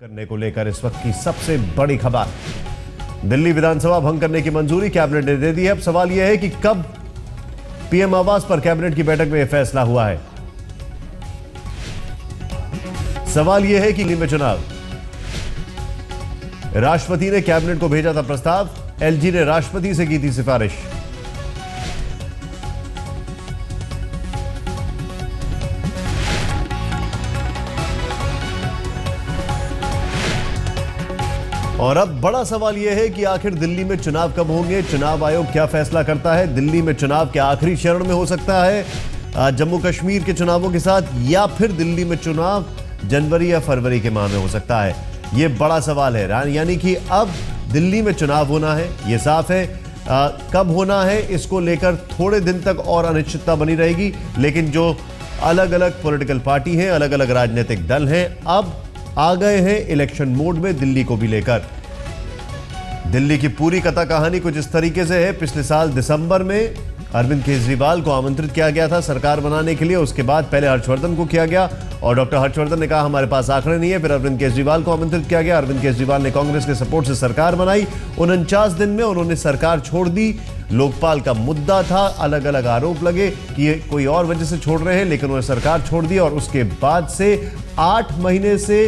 करने को लेकर इस वक्त की सबसे बड़ी खबर, दिल्ली विधानसभा भंग करने की मंजूरी कैबिनेट ने दे दी है। अब सवाल यह है कि कब पीएम आवास पर कैबिनेट की बैठक में यह फैसला हुआ है। सवाल यह है कि दिल्ली में चुनाव, राष्ट्रपति ने कैबिनेट को भेजा था प्रस्ताव, एलजी ने राष्ट्रपति से की थी सिफारिश। और अब बड़ा सवाल यह है कि आखिर दिल्ली में चुनाव कब होंगे, चुनाव आयोग क्या फैसला करता है। दिल्ली में चुनाव के आखिरी चरण में हो सकता है जम्मू कश्मीर के चुनावों के साथ, या फिर दिल्ली में चुनाव जनवरी या फरवरी के माह में हो सकता है। यह बड़ा सवाल है, यानी कि अब दिल्ली में चुनाव होना है, यह साफ है। कब होना है इसको लेकर थोड़े दिन तक और अनिश्चितता बनी रहेगी, लेकिन जो अलग अलग पॉलिटिकल पार्टी हैं, अलग अलग राजनीतिक दल हैं, अब आ गए हैं इलेक्शन मोड में दिल्ली को भी लेकर। दिल्ली की पूरी कथा कहानी कुछ इस तरीके से है। पिछले साल दिसंबर में अरविंद केजरीवाल को आमंत्रित किया गया था सरकार बनाने के लिए। उसके बाद पहले हर्षवर्धन को किया गया और डॉक्टर हर्षवर्धन ने कहा हमारे पास आंकड़े नहीं है। फिर अरविंद केजरीवाल को आमंत्रित किया गया। अरविंद केजरीवाल ने कांग्रेस के सपोर्ट से सरकार बनाई। 49 दिन में उन्होंने सरकार छोड़ दी। लोकपाल का मुद्दा था, अलग अलग आरोप लगे कि ये कोई और वजह से छोड़ रहे हैं, लेकिन उन्होंने सरकार छोड़ दी। और उसके बाद से 8 महीने से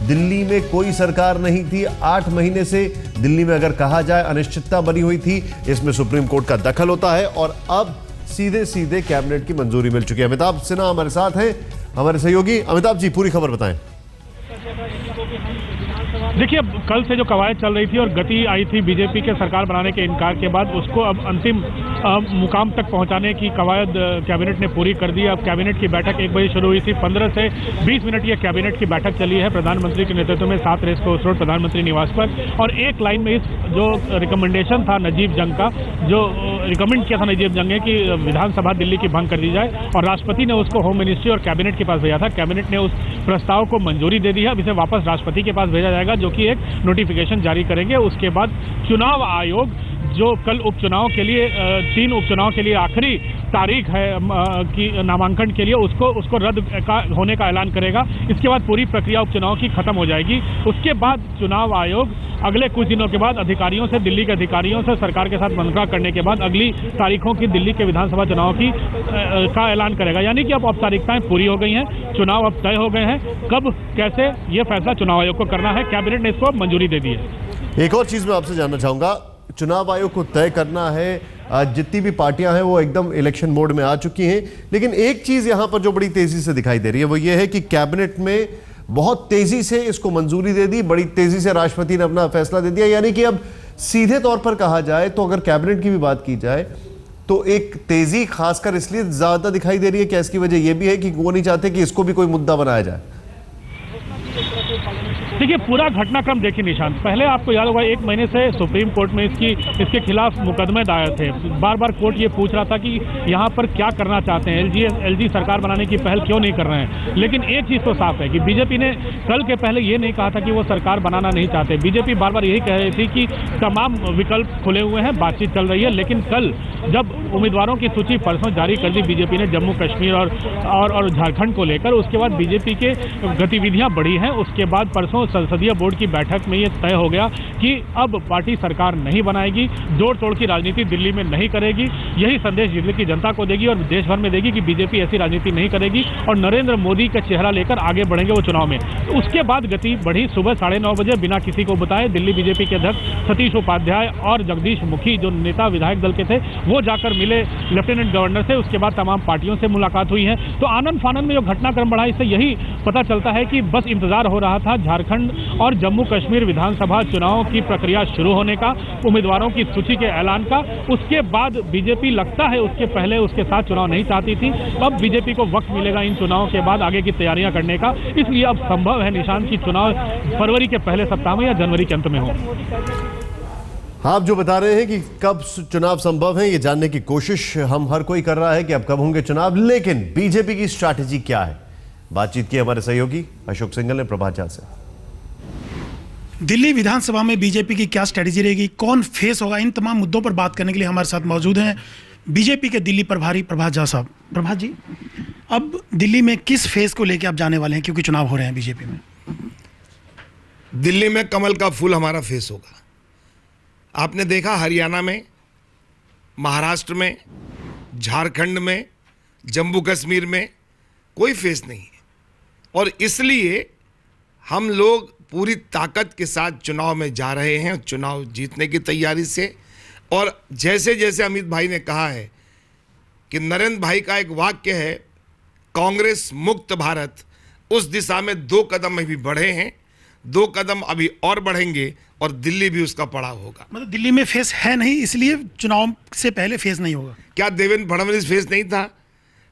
दिल्ली में कोई सरकार नहीं थी। 8 महीने से दिल्ली में अगर कहा जाए अनिश्चितता बनी हुई थी। इसमें सुप्रीम कोर्ट का दखल होता है और अब सीधे सीधे कैबिनेट की मंजूरी मिल चुकी है। अमिताभ सिन्हा हमारे साथ हैं, हमारे सहयोगी। अमिताभ जी, पूरी खबर बताएं। देखिए, अब कल से जो कवायद चल रही थी और गति आई थी बीजेपी के सरकार बनाने के इनकार के बाद, उसको अब अंतिम मुकाम तक पहुंचाने की कवायद कैबिनेट ने पूरी कर दी। अब कैबिनेट की बैठक 1 बजे शुरू हुई थी। 15 से 20 मिनट ये कैबिनेट की बैठक चली है प्रधानमंत्री के नेतृत्व में 7 रेसकोर्स रोड प्रधानमंत्री निवास पर। और एक लाइन में इस जो रिकमेंडेशन था नजीब जंग का, जो रिकमेंड किया था नजीब जंग ने कि विधानसभा दिल्ली की भंग कर दी जाए, और राष्ट्रपति ने उसको होम मिनिस्ट्री और कैबिनेट के पास भेजा था। कैबिनेट ने उस प्रस्ताव को मंजूरी दे दी है। अब इसे वापस राष्ट्रपति के पास भेजा जाएगा, जो कि एक नोटिफिकेशन जारी करेंगे। उसके बाद चुनाव आयोग, जो कल उपचुनाव के लिए 3 उपचुनाव के लिए आखिरी तारीख है कि नामांकन के लिए, उसको रद्द होने का ऐलान करेगा। इसके बाद पूरी प्रक्रिया उपचुनाव की खत्म हो जाएगी। उसके बाद चुनाव आयोग अगले कुछ दिनों के बाद अधिकारियों से, दिल्ली के अधिकारियों से सरकार के साथ मंत्रणा करने के बाद अगली तारीखों की दिल्ली के विधानसभा चुनाव की का ऐलान करेगा। यानी कि अब औपचारिकताएं पूरी हो गई हैं, चुनाव अब तय हो गए हैं। कब कैसे ये फैसला चुनाव आयोग को करना है, कैबिनेट ने इसको मंजूरी दे दी है। एक और चीज मैं आपसे जानना चाहूंगा, चुनाव आयोग को तय करना है, जितनी भी पार्टियां हैं वो एकदम इलेक्शन मोड में आ चुकी हैं, लेकिन एक चीज यहां पर जो बड़ी तेजी से दिखाई दे रही है वो ये है कि कैबिनेट में बहुत तेजी से इसको मंजूरी दे दी, बड़ी तेजी से राष्ट्रपति ने अपना फैसला दे दिया। यानी कि अब सीधे तौर पर कहा जाए तो अगर कैबिनेट की भी बात की जाए तो एक तेजी खासकर इसलिए ज्यादा दिखाई दे रही है कि इसकी वजह यह भी है कि वो नहीं चाहते कि इसको भी कोई मुद्दा बनाया जाए। देखिए, पूरा घटनाक्रम देखिए निशांत, पहले आपको याद होगा 1 महीने से सुप्रीम कोर्ट में इसके खिलाफ मुकदमे दायर थे। बार बार कोर्ट ये पूछ रहा था कि यहाँ पर क्या करना चाहते हैं, एलजी सरकार बनाने की पहल क्यों नहीं कर रहे हैं। लेकिन एक चीज़ तो साफ है कि बीजेपी ने कल के पहले ये नहीं कहा था कि वो सरकार बनाना नहीं चाहते। बीजेपी बार बार यही कह रही थी कि तमाम विकल्प खुले हुए हैं, बातचीत चल रही है। लेकिन कल जब उम्मीदवारों की सूची परसों जारी कर दी बीजेपी ने जम्मू कश्मीर और झारखंड को लेकर, उसके बाद बीजेपी के गतिविधियां बढ़ी हैं। उसके बाद परसों संसदीय बोर्ड की बैठक में ये तय हो गया कि अब पार्टी सरकार नहीं बनाएगी, जोड़ तोड़ की राजनीति दिल्ली में नहीं करेगी। यही संदेश दिल्ली की जनता को देगी और देश भर में देगी कि बीजेपी ऐसी राजनीति नहीं करेगी और नरेंद्र मोदी का चेहरा लेकर आगे बढ़ेंगे वो चुनाव में। उसके बाद गति बढ़ी। सुबह 9:30 बजे बिना किसी को बताए दिल्ली बीजेपी के अध्यक्ष सतीश उपाध्याय और जगदीश मुखी, जो नेता विधायक दल के थे, वो जाकर मिले लेफ्टिनेंट गवर्नर से। उसके बाद तमाम पार्टियों से मुलाकात हुई है। तो आनंद फानंद में जो घटनाक्रम बढ़ा, इससे यही पता चलता है कि बस इंतजार हो रहा था झारखंड और जम्मू कश्मीर विधानसभा चुनाव की प्रक्रिया शुरू होने का, उम्मीदवारों की सूची के ऐलान का। उसके बाद बीजेपी लगता है उसके पहले उसके साथ चुनाव नहीं चाहती थी। अब बीजेपी को वक्त मिलेगा इन चुनाव के बाद आगे की तैयारियां करने का। इसलिए अब संभव है निशांत की चुनाव फरवरी के पहले सप्ताह में या जनवरी के अंत में हो। आप जो बता रहे हैं कि कब चुनाव संभव है, ये जानने की कोशिश हम हर कोई कर रहा है कि अब कब होंगे चुनाव, लेकिन बीजेपी की स्ट्रैटेजी क्या है, बातचीत की हमारे सहयोगी अशोक सिंघल ने प्रभात झा से। दिल्ली विधानसभा में बीजेपी की क्या स्ट्रेटेजी रहेगी, कौन फेस होगा, इन तमाम मुद्दों पर बात करने के लिए हमारे साथ मौजूद हैं बीजेपी के दिल्ली प्रभारी प्रभात झा साहब। प्रभात जी, अब दिल्ली में किस फेज को लेकर आप जाने वाले हैं, क्योंकि चुनाव हो रहे हैं बीजेपी में? दिल्ली में कमल का फूल हमारा फेस होगा। आपने देखा हरियाणा में, महाराष्ट्र में, झारखंड में, जम्मू कश्मीर में कोई फेस नहीं है। और इसलिए हम लोग पूरी ताकत के साथ चुनाव में जा रहे हैं, चुनाव जीतने की तैयारी से। और जैसे जैसे अमित भाई ने कहा है कि नरेंद्र भाई का एक वाक्य है, कांग्रेस मुक्त भारत, उस दिशा में 2 कदम अभी बढ़े हैं, 2 कदम अभी और बढ़ेंगे और दिल्ली भी उसका पड़ाव होगा। मतलब दिल्ली में फेस है नहीं, इसलिए चुनाव से पहले फेस नहीं होगा। क्या देवेंद्र फडणवीस फेस नहीं था?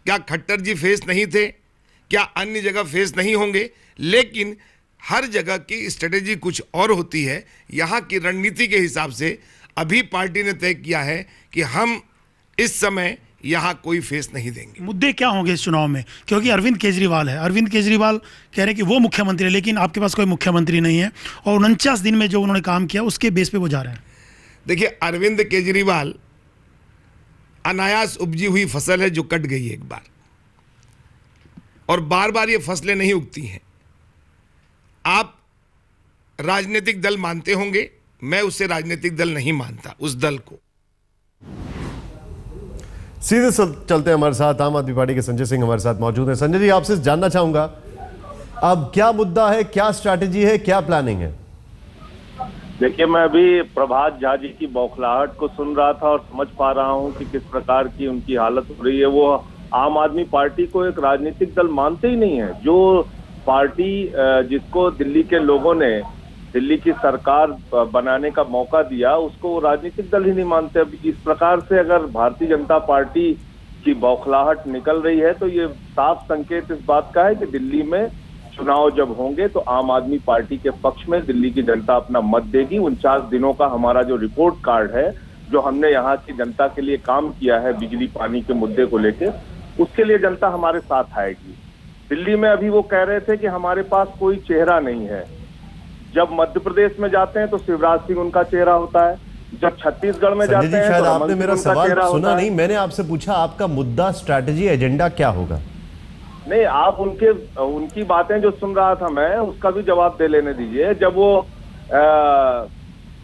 क्या खट्टर जी फेस नहीं थे? क्या अन्य जगह फेस नहीं होंगे? लेकिन हर जगह की स्ट्रेटेजी कुछ और होती है। यहाँ की रणनीति के हिसाब से अभी पार्टी ने तय किया है कि हम इस समय यहाँ कोई फेस नहीं देंगे। मुद्दे क्या होंगे इस चुनाव में? क्योंकि अरविंद केजरीवाल है, अरविंद केजरीवाल कह रहे हैं कि वो मुख्यमंत्री है, लेकिन आपके पास कोई मुख्यमंत्री नहीं है और 49 दिन में जो उन्होंने काम किया उसके बेस पे वो जा रहे हैं। देखिए, अरविंद केजरीवाल अनायास उपजी हुई फसल है जो कट गई एक बार, और बार बार ये फसलें नहीं उगती हैं। आप राजनीतिक दल मानते होंगे, मैं उसे राजनीतिक दल नहीं मानता, उस दल को। सीधे चलते हैं, हमारे साथ आम आदमी पार्टी के संजय सिंह हमारे साथ मौजूद हैं। संजय जी, आपसे जानना चाहूंगा, अब क्या मुद्दा है, क्या स्ट्रैटेजी है, क्या प्लानिंग है? देखिए, मैं अभी प्रभात झा जी की बौखलाहट को सुन रहा था और समझ पा रहा हूं कि किस प्रकार की उनकी हालत हो रही है। वो आम आदमी पार्टी को एक राजनीतिक दल मानते ही नहीं है। जो पार्टी जिसको दिल्ली के लोगों ने दिल्ली की सरकार बनाने का मौका दिया, उसको वो राजनीतिक दल ही नहीं मानते। अब इस प्रकार से अगर भारतीय जनता पार्टी की बौखलाहट निकल रही है तो ये साफ संकेत इस बात का है कि दिल्ली में चुनाव जब होंगे तो आम आदमी पार्टी के पक्ष में दिल्ली की जनता अपना मत देगी। 49 दिनों का हमारा जो रिपोर्ट कार्ड है, जो हमने यहाँ की जनता के लिए काम किया है बिजली पानी के मुद्दे को लेकर, उसके लिए जनता हमारे साथ आएगी। दिल्ली में अभी वो कह रहे थे कि हमारे पास कोई चेहरा नहीं है। जब मध्य प्रदेश में जाते हैं तो शिवराज सिंह उनका चेहरा होता है, जब छत्तीसगढ़ में जाते हैं शायद तो आपने मेरा उनका सवाल चेहरा सुना होता नहीं। है। मैंने आपसे पूछा आपका मुद्दा, स्ट्रैटेजी, एजेंडा क्या होगा? नहीं, आप उनकी बातें जो सुन रहा था मैं, उसका भी जवाब दे लेने दीजिए। जब वो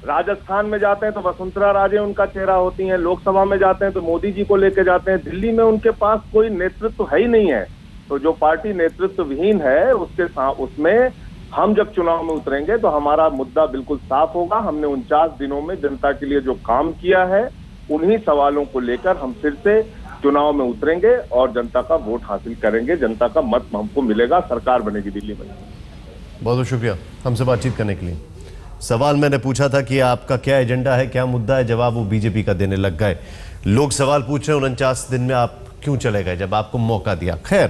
राजस्थान में जाते हैं तो वसुंधरा राजे उनका चेहरा होती हैं, लोकसभा में जाते हैं तो मोदी जी को लेके जाते हैं। दिल्ली में उनके पास कोई नेतृत्व है ही नहीं है। तो जो पार्टी नेतृत्व विहीन है, उसमें हम जब चुनाव में उतरेंगे तो हमारा मुद्दा बिल्कुल साफ होगा। हमने 49 दिनों में जनता के लिए जो काम किया है, उन्हीं सवालों को लेकर हम फिर से चुनाव में उतरेंगे और जनता का वोट हासिल करेंगे। जनता का मत हमको मिलेगा, सरकार बनेगी दिल्ली में। बहुत बहुत शुक्रिया हमसे बातचीत करने के लिए। सवाल मैंने पूछा था कि आपका क्या एजेंडा है, क्या मुद्दा है, जवाब वो बीजेपी का देने लग गए। लोग सवाल पूछ रहे हैं 49 दिन में आप क्यों चले गए जब आपको मौका दिया। खैर,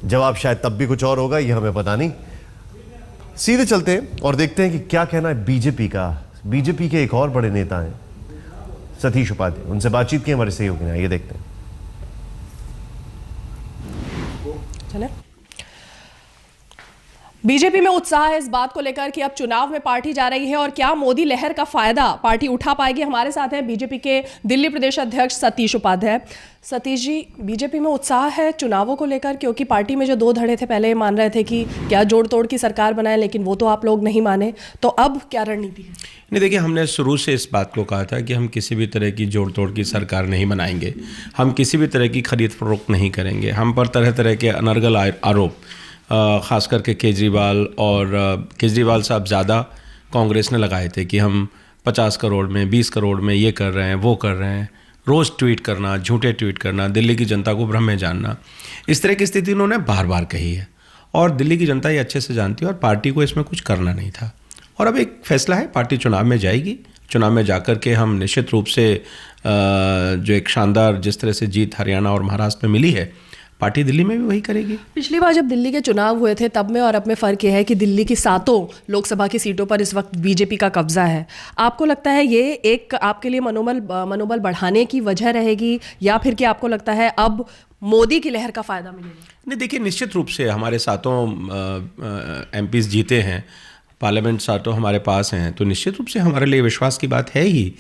जवाब शायद तब भी कुछ और होगा, ये हमें पता नहीं। सीधे चलते हैं और देखते हैं कि क्या कहना है बीजेपी का। बीजेपी के एक और बड़े नेता हैं सतीश उपाध्याय, उनसे बातचीत की हमारे सहयोगी ने, ये देखते हैं। चले। बीजेपी में उत्साह है इस बात को लेकर कि अब चुनाव में पार्टी जा रही है और क्या मोदी लहर का फायदा पार्टी उठा पाएगी। हमारे साथ हैं बीजेपी के दिल्ली प्रदेश अध्यक्ष सतीश उपाध्याय। सतीश जी, बीजेपी में उत्साह है चुनावों को लेकर, क्योंकि पार्टी में जो 2 धड़े थे, पहले मान रहे थे कि क्या जोड़ तोड़ की सरकार बनाए, लेकिन वो तो आप लोग नहीं माने, तो अब क्या रणनीति है? नहीं, देखिए, हमने शुरू से इस बात को कहा था कि हम किसी भी तरह की जोड़ तोड़ की सरकार नहीं बनाएंगे, हम किसी भी तरह की खरीद फरोख्त नहीं करेंगे। हम पर तरह तरह के अनर्गल आरोप, ख़ास करके केजरीवाल और केजरीवाल साहब ज़्यादा कांग्रेस ने लगाए थे कि हम 50 करोड़ में 20 करोड़ में ये कर रहे हैं, वो कर रहे हैं। रोज़ ट्वीट करना, झूठे ट्वीट करना, दिल्ली की जनता को भ्रम में जानना, इस तरह की स्थिति उन्होंने बार बार कही है और दिल्ली की जनता ये अच्छे से जानती है और पार्टी को इसमें कुछ करना नहीं था। और अब एक फैसला है, पार्टी चुनाव में जाएगी। चुनाव में जाकर के हम निश्चित रूप से जो एक शानदार जिस तरह से जीत हरियाणा और महाराष्ट्र में मिली है, पार्टी दिल्ली में भी वही करेगी। पिछली बार जब दिल्ली के चुनाव हुए थे तब में और अब में फ़र्क यह है कि दिल्ली की 7 लोकसभा की सीटों पर इस वक्त बीजेपी का कब्जा है। आपको लगता है ये एक आपके लिए मनोबल बढ़ाने की वजह रहेगी, या फिर कि आपको लगता है अब मोदी की लहर का फ़ायदा मिलेगा? नहीं, देखिए, निश्चित रूप से हमारे 7 MPs जीते हैं, पार्लियामेंट 7 हमारे पास हैं, तो निश्चित रूप से हमारे लिए विश्वास की बात है ही।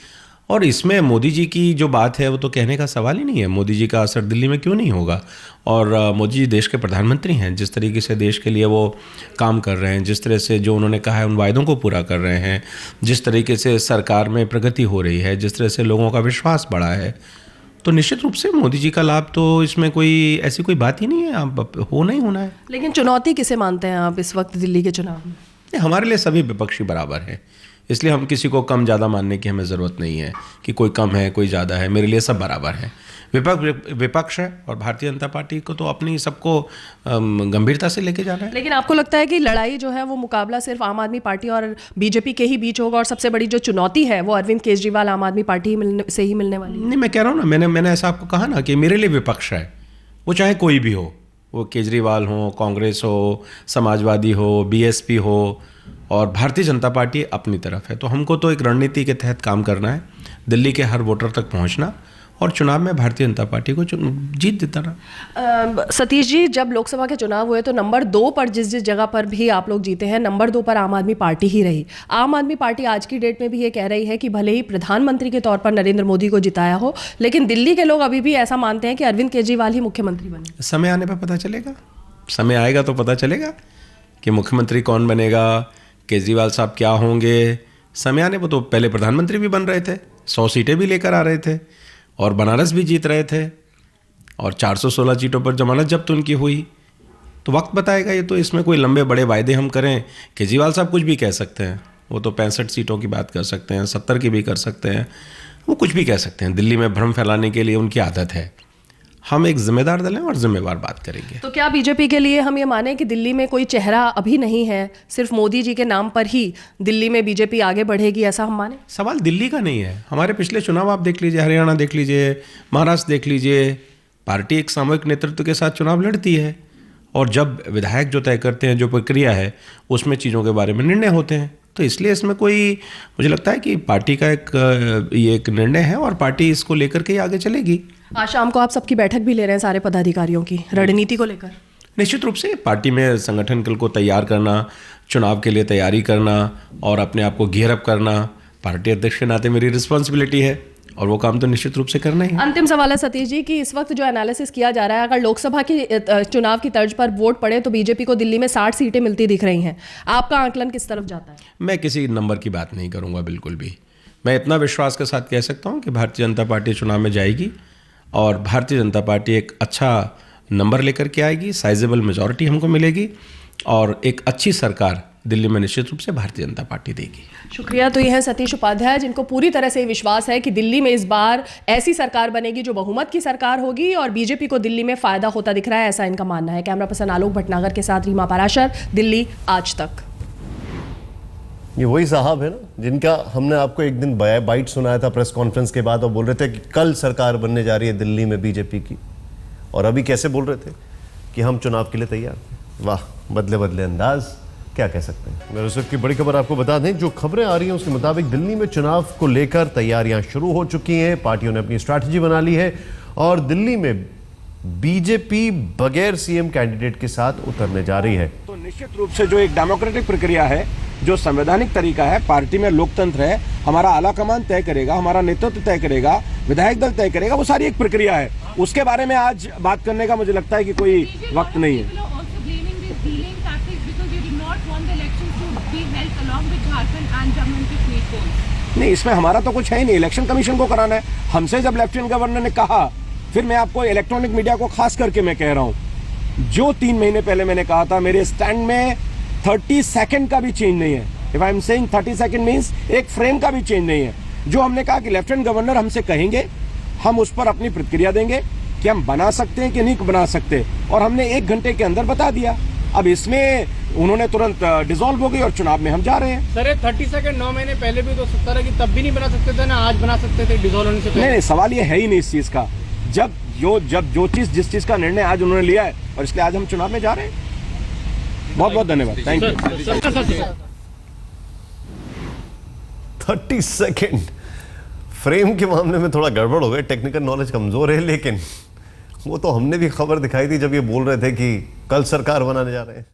और इसमें मोदी जी की जो बात है वो तो कहने का सवाल ही नहीं है। मोदी जी का असर दिल्ली में क्यों नहीं होगा। और मोदी जी देश के प्रधानमंत्री हैं, जिस तरीके से देश के लिए वो काम कर रहे हैं, जिस तरह से जो उन्होंने कहा है उन वायदों को पूरा कर रहे हैं, जिस तरीके से सरकार में प्रगति हो रही है, जिस तरह से लोगों का विश्वास बढ़ा है, तो निश्चित रूप से मोदी जी का लाभ तो इसमें कोई ऐसी कोई बात ही नहीं है। आप होना ही होना है। लेकिन चुनौती किसे मानते हैं आप इस वक्त दिल्ली के चुनाव में? हमारे लिए सभी विपक्षी बराबर हैं, इसलिए हम किसी को कम ज़्यादा मानने की हमें ज़रूरत नहीं है कि कोई कम है कोई ज़्यादा है। मेरे लिए सब बराबर हैं। विपक्ष है और भारतीय जनता पार्टी को तो अपनी सबको गंभीरता से लेके जाना है। लेकिन आपको लगता है कि लड़ाई जो है वो मुकाबला सिर्फ आम आदमी पार्टी और बीजेपी के ही बीच होगा और सबसे बड़ी जो चुनौती है वो अरविंद केजरीवाल आम आदमी पार्टी से ही मिलने वाली है? नहीं, मैं कह रहा हूँ ना, मैंने ऐसा आपको कहा ना कि मेरे लिए विपक्ष है, वो चाहे कोई भी हो, वो केजरीवाल हो, कांग्रेस हो, समाजवादी हो, बीएसपी हो, और भारतीय जनता पार्टी अपनी तरफ है। तो हमको तो एक रणनीति के तहत काम करना है, दिल्ली के हर वोटर तक पहुंचना और चुनाव में भारतीय जनता पार्टी को जीत देना। सतीश जी, जब लोकसभा के चुनाव हुए तो नंबर 2 पर जिस जगह पर भी आप लोग जीते हैं, नंबर 2 पर आम आदमी पार्टी ही रही। आम आदमी पार्टी आज की डेट में भी ये कह रही है कि भले ही प्रधानमंत्री के तौर पर नरेंद्र मोदी को जिताया हो, लेकिन दिल्ली के लोग अभी भी ऐसा मानते हैं कि अरविंद केजरीवाल ही मुख्यमंत्री बने। समय आने पर पता चलेगा, समय आएगा तो पता चलेगा कि मुख्यमंत्री कौन बनेगा, केजरीवाल साहब क्या होंगे। समय आने पर तो पहले प्रधानमंत्री भी बन रहे थे, 100 सीटें भी लेकर आ रहे थे और बनारस भी जीत रहे थे और 416 सीटों पर जमानत जब्त उनकी हुई। तो वक्त बताएगा ये तो। इसमें कोई लंबे बड़े वायदे हम करें, केजरीवाल साहब कुछ भी कह सकते हैं, वो तो 65 सीटों की बात कर सकते हैं, 70 की भी कर सकते हैं, वो कुछ भी कह सकते हैं। दिल्ली में भ्रम फैलाने के लिए उनकी आदत है। हम एक जिम्मेदार दल हैं और जिम्मेवार बात करेंगे। तो क्या बीजेपी के लिए हम ये माने कि दिल्ली में कोई चेहरा अभी नहीं है, सिर्फ मोदी जी के नाम पर ही दिल्ली में बीजेपी आगे बढ़ेगी, ऐसा हम माने? सवाल दिल्ली का नहीं है। हमारे पिछले चुनाव आप देख लीजिए, हरियाणा देख लीजिए, महाराष्ट्र देख लीजिए, पार्टी एक सामूहिक नेतृत्व के साथ चुनाव लड़ती है और जब विधायक जो तय करते हैं, जो प्रक्रिया है, उसमें चीज़ों के बारे में निर्णय होते हैं। तो इसलिए इसमें कोई, मुझे लगता है कि पार्टी का ये एक निर्णय है और पार्टी इसको लेकर के ही आगे चलेगी। आज शाम को आप सबकी बैठक भी ले रहे हैं सारे पदाधिकारियों की, रणनीति को लेकर? निश्चित रूप से पार्टी में संगठन को तैयार करना, चुनाव के लिए तैयारी करना और अपने आप को गियर अप करना पार्टी अध्यक्ष के नाते मेरी रिस्पॉन्सिबिलिटी है और वो काम तो निश्चित रूप से करना ही है। अंतिम सवाल है सतीश जी कि इस वक्त जो एनालिसिस किया जा रहा है, अगर लोकसभा की चुनाव की तर्ज पर वोट पड़े तो बीजेपी को दिल्ली में 60 सीटें मिलती दिख रही हैं। आपका आंकलन किस तरफ जाता है? मैं किसी नंबर की बात नहीं करूंगा, बिल्कुल भी। मैं इतना विश्वास के साथ कह सकता हूं कि भारतीय जनता पार्टी चुनाव में जाएगी और भारतीय जनता पार्टी एक अच्छा नंबर लेकर के आएगी, साइजेबल मेजॉरिटी हमको मिलेगी और एक अच्छी सरकार दिल्ली में निश्चित रूप से भारतीय जनता पार्टी देगी। शुक्रिया। तो ये हैं सतीश उपाध्याय, जिनको पूरी तरह से विश्वास है कि दिल्ली में इस बार ऐसी सरकार बनेगी जो बहुमत की सरकार होगी और बीजेपी को दिल्ली में फायदा होता दिख रहा है, ऐसा इनका मानना है। कैमरा पर्सन आलोक भटनागर के साथ रीमा पाराशर, दिल्ली आज तक। ये वही साहब है ना जिनका हमने आपको एक दिन बाइट सुनाया था प्रेस कॉन्फ्रेंस के बाद और बोल रहे थे कि कल सरकार बनने जा रही है दिल्ली में बीजेपी की, और अभी कैसे बोल रहे थे कि हम चुनाव के लिए तैयार थे। वाह, बदले बदले अंदाज, क्या कह सकते हैं। मेरे उस वक्त की बड़ी खबर आपको बता दें, जो खबरें आ रही हैं उसके मुताबिक दिल्ली में चुनाव को लेकर तैयारियां शुरू हो चुकी हैं, पार्टियों ने अपनी स्ट्रैटेजी बना ली है और दिल्ली में बीजेपी बगैर सीएम कैंडिडेट के साथ उतरने जा रही है। तो निश्चित रूप से जो एक डेमोक्रेटिक प्रक्रिया है, जो संवैधानिक तरीका है, पार्टी में लोकतंत्र है, हमारा आला कमान तय करेगा, हमारा नेतृत्व तय करेगा, विधायक दल तय करेगा, वो सारी एक प्रक्रिया है। उसके बारे में आज बात करने का मुझे लगता है कि कोई वक्त नहीं है। नहीं, इसमें हमारा तो कुछ है ही नहीं, इलेक्शन कमीशन को कराना है। हमसे जब लेफ्टिनेंट गवर्नर ने कहा, फिर मैं आपको इलेक्ट्रॉनिक मीडिया को खास करके मैं कह रहा हूं, जो 3 महीने पहले मैंने कहा था, मेरे स्टैंड में 30 सेकंड का भी चेंज नहीं है। If I am saying 30 second means एक फ्रेम का भी चेंज नहीं है। जो हमने कहा कि लेफ्टिनेंट गवर्नर हमसे कहेंगे, हम उस पर अपनी प्रतिक्रिया देंगे कि हम बना सकते हैं कि नहीं बना सकते, और हमने 1 घंटे के अंदर बता दिया। अब इसमें उन्होंने तुरंत डिसॉल्व हो गई और चुनाव में हम जा रहे हैं। सर 30 सेकंड 9 महीने पहले भी तो 70 की तब भी नहीं बना सकते थे ना, आज बना सकते थे डिसॉल्व होने से पहले? नहीं, सवाल ये है ही नहीं इस चीज का। जब जो चीज जिस चीज का निर्णय आज उन्होंने लिया है और इसलिए आज हम चुनाव में जा रहे हैं। बहुत बहुत धन्यवाद, थैंक यू। 30 सेकेंड फ्रेम के मामले में थोड़ा गड़बड़ हो गए, टेक्निकल नॉलेज कमजोर है, लेकिन वो तो हमने भी खबर दिखाई थी जब ये बोल रहे थे कि कल सरकार बनाने जा रहे हैं।